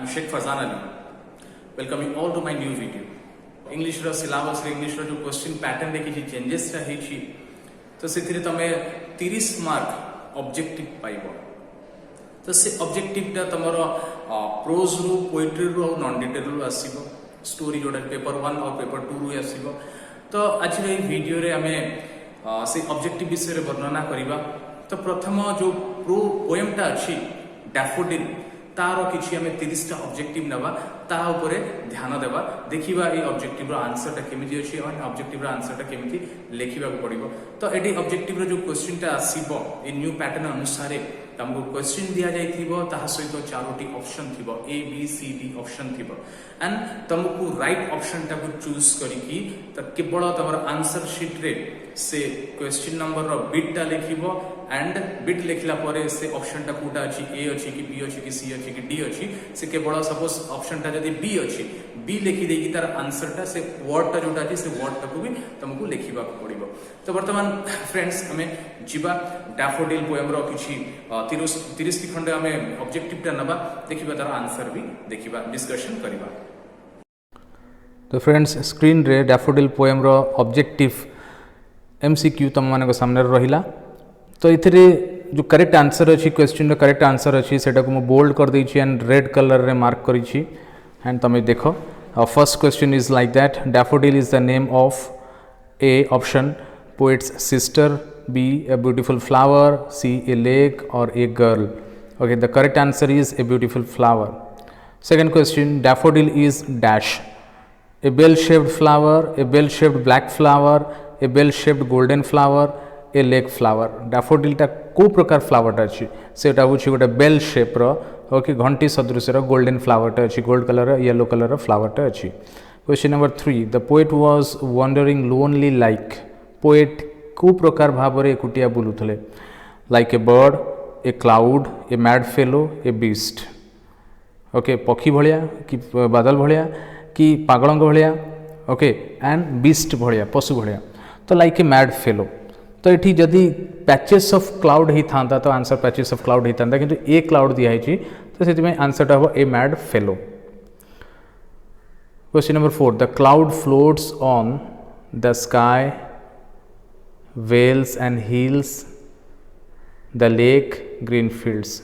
I'm Sheikh Farzan Ali. Welcome you all to my new video. English row syllabus रे English रो जो question pattern रे किसी changes रा ही छी तो सेथिरे तमे 30 मार्क ऑब्जेक्टिव पाइबो तो से ऑब्जेक्टिव टा तमरो प्रोज रो पोएट्री रो और नॉन डिटेल रो आसीबो स्टोरी जोडा पेपर 1 और पेपर 2 रो आसीबो तो आज रे वीडियो रे हमें से ऑब्जेक्टिव विषय रे वर्णना करिबा तो प्रथम जो पोएम टा अछि डैफोडिल तार किछि हमें 30 टा ऑब्जेक्टिव नबा ता ऊपर ध्यान देबा देखिबा ए ऑब्जेक्टिव रो आंसर टा केमिति अछि और ऑब्जेक्टिव रो आंसर टा केमिति लेखिबा को पड़िबो तो एडी ऑब्जेक्टिव रो जो क्वेश्चन टा आसीबो ए न्यू पैटर्न अनुसार तमको क्वेश्चन दिया जाइथिबो ताहा सहित चारोटी ऑप्शन थिबो A B C D option थिबो एंड तमको राइट ऑप्शन टा को चूज करिकि त केवल तमर आंसर शीट रे से क्वेश्चन नंबर रो बिट टा लेखिबो एंड बिट लिखला परे से ऑप्शन टा कोटा अछि ए अछि कि बी अछि कि सी अछि कि डी अछि से केवल सपोज ऑप्शन टा जदी बी अछि बी लिखि देकी तार आंसर टा से वर्ड टा जोटा अछि से वर्ड टा को भी तुमको लिखिबा पड़िबो तो वर्तमान फ्रेंड्स हमें जीवा डैफोडिल पोएम रो किछि 30 की खंडे हमें ऑब्जेक्टिव टा नबा देखिबा तार आंसर भी देखिबा डिस्कशन करिबा तो फ्रेंड्स स्क्रीन रे डैफोडिल पोएम रो ऑब्जेक्टिव एमसीक्यू तुम माने को सामने रहिला तो इथिरे जो करेक्ट आंसर अच्छी क्वेश्चन रो करेक्ट आंसर अच्छी सेटा को मो बोल्ड कर दै छी एंड रेड कलर रे मार्क करी छी एंड तमे देखो first question is like that daffodil is the name of a option poet's sister B a beautiful flower C a lake or a girl okay the correct answer is a beautiful flower second question daffodil is dash a bell shaped flower a bell shaped black flower a bell shaped golden flower a lake flower daffodil टा को प्रकार flower टा अछि सेटा होछि गोटे bell shape रो okay घंटी सदृश रो गोल्डन फ्लावर टा अछि gold colour yellow colour flower टा अछि question number 3 the poet was wandering lonely like poet को प्रकार भाबरे एकुटिया बुलुथले like a bird a cloud a mad fellow a beast okay पक्षी भलिया कि बादल भलिया कि पागलंग भलिया ओके एंड बीस्ट भलिया पशु भलिया तो लाइक ए मैड फेलो तो ये जदि पैचेस ऑफ क्लाउड ही था तो आंसर पैचेस ऑफ क्लाउड ही था कि ए क्लाउड दिखाई तो से आंसर हम a mad fellow question number 4 the cloud floats on the sky vales and hills the lake green fields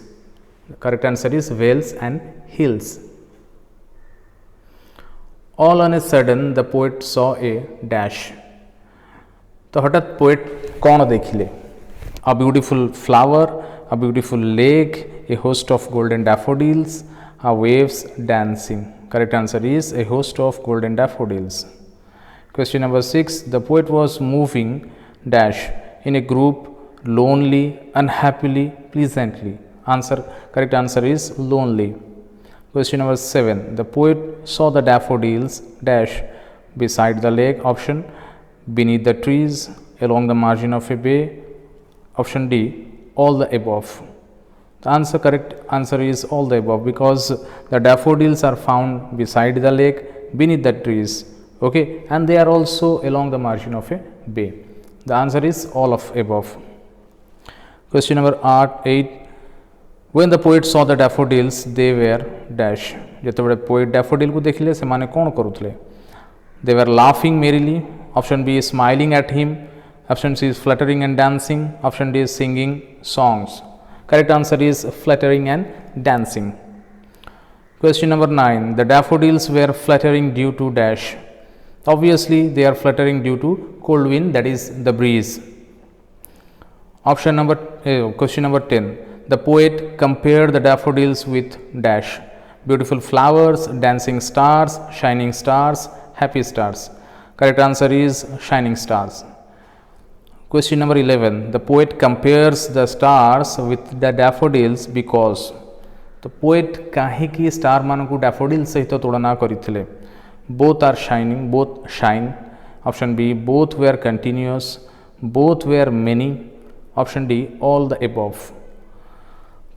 correct answer is vales and hills all on a sudden the poet saw a dash तो हठात poet कौन देखिले a beautiful flower a beautiful lake a host of golden daffodils a waves dancing correct answer is a host of golden daffodils question number 6 the poet was moving dash in a group lonely unhappily pleasantly answer correct answer is lonely question number 7 the poet saw the daffodils dash beside the lake option beneath the trees along the margin of a bay option D all the above the answer correct answer is all the above because the daffodils are found beside the lake beneath the trees okay and they are also along the margin of a bay the answer is all of above question number 8 when the poet saw the daffodils they were dash जेतेबेले poet daffodil को देखिले से माने कोन करूथले they were laughing merrily option B is smiling at him option C is fluttering and dancing option D is singing songs correct answer is fluttering and dancing question number 9 the daffodils were fluttering due to dash obviously they are fluttering due to cold wind that is the breeze option number question number 10 the poet compared the daffodils with dash beautiful flowers dancing stars shining stars happy stars correct answer is shining stars question number 11 the poet compares the stars with the daffodils because the poet kahi ki star मान को daffodil सहित तुलना करिथिले both are shining both shine option B both were continuous both were many option D all the above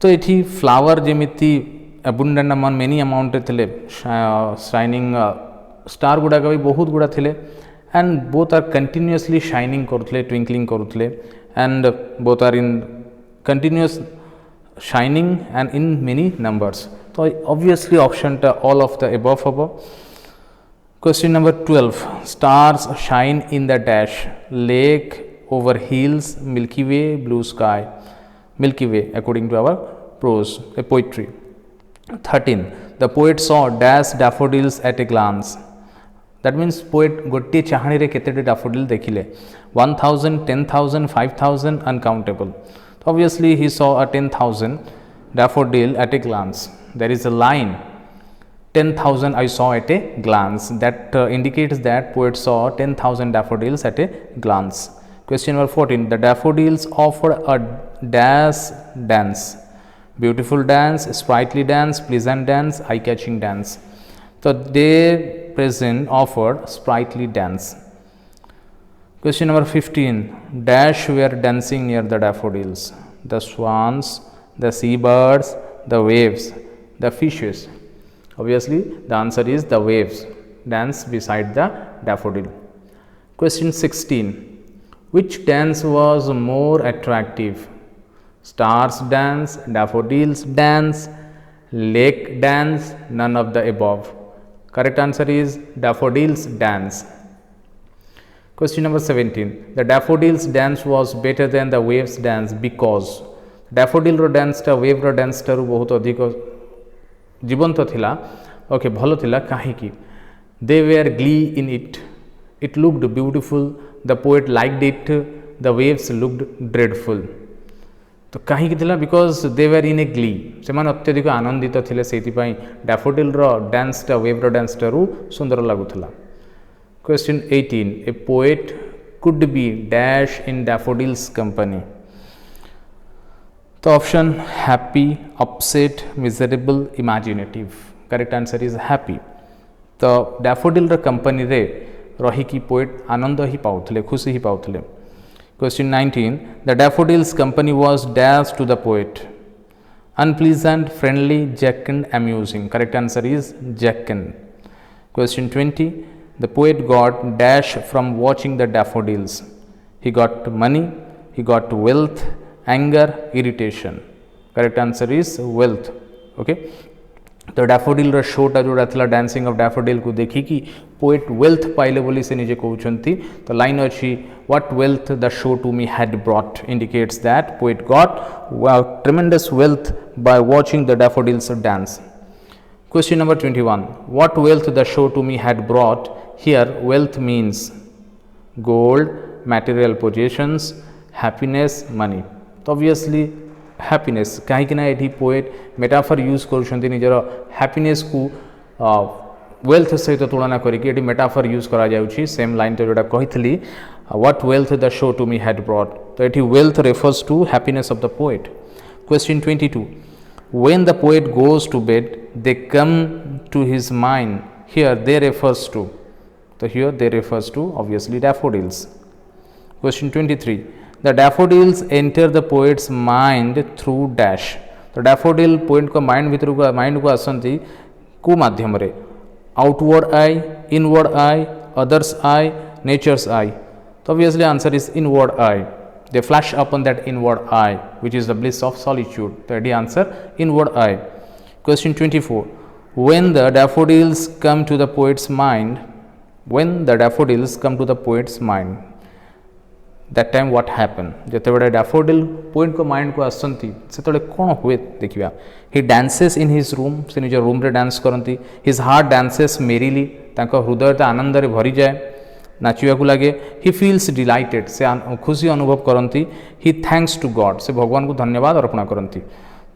तो एठी flower जेमिति abundant amount many amount थिले shining star गुड़ाक भी बहुत गुड़ा थिले and both are continuously shining करुले ट्विंकलिंग करुले and both are in continuous shining and in many numbers. So obviously option ta all of the above hobo. Question number 12, stars shine in the dash, lake, over hills, Milky Way, blue sky. Milky Way according to our prose, a poetry. 13, the poet saw dash daffodils at a glance. That means poet gotte chahani re kete daffodil dekhile, 1000, 10,000, 5,000, uncountable. Obviously he saw a 10,000 daffodil at a glance. There is a line, 10,000 I saw at a glance, that indicates that poet saw 10,000 daffodils at a glance. Question number 14, the daffodils offer a dash dance, beautiful dance, sprightly dance, pleasant dance, eye-catching dance. So they present offered sprightly dance. Question number 15, dash were dancing near the daffodils, the swans, the seabirds, the waves, the fishes. Obviously the answer is the waves dance beside the daffodil. Question 16, which dance was more attractive? Stars dance, daffodils dance, lake dance, none of the above. Correct answer is daffodils dance. Question number 17, the daffodils dance was better than the waves dance because daffodil ro dance ta wave ro dance taru bahut adhiko जीवंत थिला, okay भलो थिला काहे कि they were glee in it, it looked beautiful, the poet liked it, the waves looked dreadful. तो कहीं because they were in a glee, से अत्यधिक आनंदित थे से डैफोडिल डांसटा वेव्र डांसटा सुंदर लगुला. Question 18, a poet could be dash in daffodils company. तो option happy, upset, miserable, imaginative. Correct answer is happy. तो डैफोडिल कंपनी रे रही कि पोएट आनंद ही पाउथले, खुशी ही पाउथले. Question 19, the daffodils company was dash to the poet, unpleasant, friendly, jocund, amusing. Correct answer is jocund. Question 20, the poet got dash from watching the daffodils. He got money, he got wealth, anger, irritation. Correct answer is wealth. Okay, तो daffodil शोटा जोड़ा था dancing of daffodil को देखी कि poet wealth पाइले बोली से निजे कहते. तो लाइन अच्छी, what wealth the show to me had brought indicates that poet got tremendous wealth by watching the daffodils dance. Question number 21, what wealth the show to me had brought. Here wealth means gold, material possessions, happiness, money. तो obviously happiness, कहीं ये poet metaphor use कर निजर happiness को wealth सहित तुलना करके metaphor use करा जाउछि. सेम लाइन तो जोटा कही, what wealth the show to me had brought. तो ये wealth refers to happiness of the poet. Question 22, when the poet goes to bed they come to his mind. Here they refers to, तो here they refers to obviously daffodils. Question 23, the daffodils enter the poet's mind through dash. तो daffodil poet को mind को आसती को माध्यम रे, outward eye, inward eye, others eye, nature's eye. तो obviously answer is inward eye. They flash upon that inward eye which is the bliss of solitude. तो ये answer inward eye. Question 24, when the daffodils come to the poet's mind, when the daffodils come to the poet's mind, that time what happened. जिते daffodil poet को mind को आसती से कौन हुए देखा. ही डांसेस इन हिज रूम, से निज रूम रे डांस करती. हिज हार्ट डांसेस मेरीली, हृदय आनंद रे भरी जाए, नाचिया को लगे. ही फील्स डिलाइटेड, से खुशी अनुभव करती. ही थैंक्स टू गॉड, से भगवान को धन्यवाद अर्पण करती.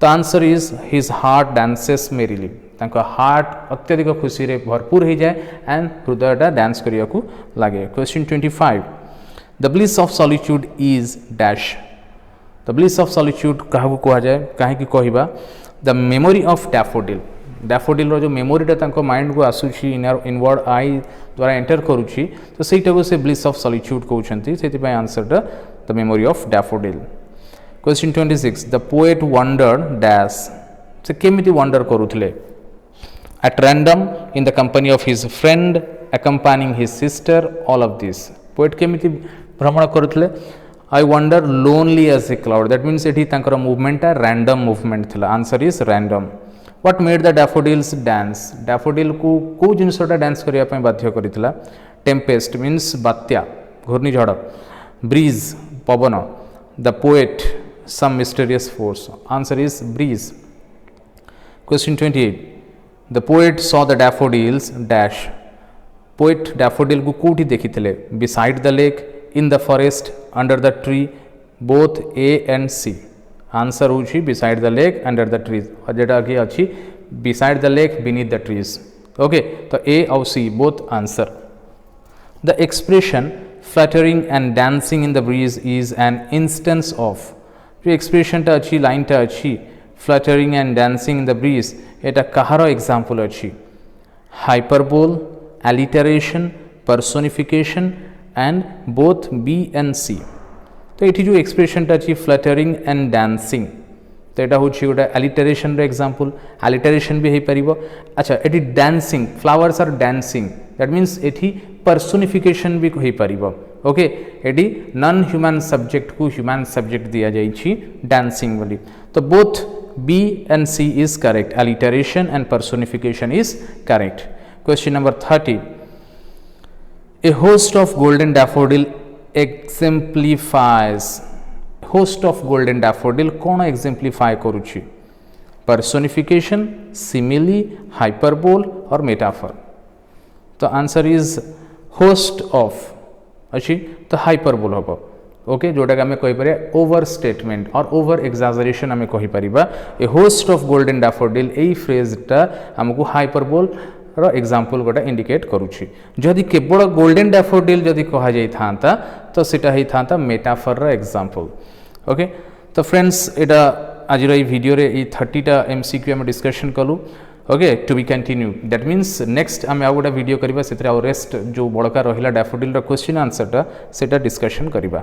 तो answer is his heart dances merrily. Heart अत्यधिक खुशी रे भरपूर हो जाए एंड हृदयटा डांस करिया को लगे. Question 25, the bliss of solitude is dash. The bliss of solitude क्या कह जाए, कहीं कहवा the memory of daffodil. Daffodil जो मेमोरीटा माइंड को आसूची इनवर्ड आई द्वारा एंटर करुच्ची, तो सहीटा से ब्लिस ऑफ सॉलिट्यूड कहते. से आंसरटा the memory of daffodil. Question 26, the poet wonder dash. से केमिति वंडर करुले. At random, in the company of his friend, accompanying his sister, all of this. Poet केमिति भ्रमण करुले. I wander lonely as a cloud. That means एठी तांकर movement है random movement थिला. Answer is random. What made the daffodils dance? Daffodil को जिनसटा dance करिया पय बाध्य करितला. Tempest means बात्या घूर्णिझड़. Breeze Pawan. The poet some mysterious force. Answer is breeze. Question 28. The poet saw the daffodils dash. Poet daffodil को कोठी देखिथिले? Beside the lake, in the forest, under the tree, both A and C. Answer होची beside the lake, under the trees. और जेटा कि अछि beside the lake, beneath the trees. Okay, तो A और C both answer. The expression fluttering and dancing in the breeze is an instance of. जो expression टा अछि line टा अछि fluttering and dancing in the breeze एटा कहारो example अछि? Hyperbole, alliteration, personification and both B and C. तो ये जो एक्सप्रेशन अच्छी फ्लटरिंग एंड डांसिंग तो यहाँ हूँ गोटे एलिटरेशन एग्जांपल. एलिटरेशन भी हो पार. अच्छा ये dancing flowers are dancing that means ये पर्सोनिफिकेशन भी हो पार. ओके ये नॉन ह्यूमन सब्जेक्ट को ह्यूमन सब्जेक्ट दि जाइए डांसिंग बोली. तो both B and C is correct. Alliteration and personification is correct. Question number 30. A host of golden daffodil exemplifies. Host of golden daffodil कौन exemplify करुछि? Personification, simile, hyperbole और metaphor. तो answer is host of अच्छी तो hyperbole होबो. Okay जोटा कि आमे कहि परिया ओवर स्टेटमेंट और ओवर एक्साजरेशन आमे कहि परिबा. A host of golden daffodil एई फ्रेजटा हमकु हाइपरबोल रो एग्जांपल गोटा इंडिकेट करूछि. जदि केवल गोल्डन डैफोडिल जदि कहा जाई थांता तो सेटा ही थांता मेटाफर रो एग्जांपल. ओके तो फ्रेंड्स एटा आज रो वीडियो रे ई 30 टा एमसीक्यू हम डिस्कशन कलु. Okay to be continue that means next आम आउ गोटा वीडियो करबा सेतरे आउ रेस्ट जो बड़का रहिला डैफोडिल रो क्वेश्चन आंसर टा सेटा डिस्कशन करबा.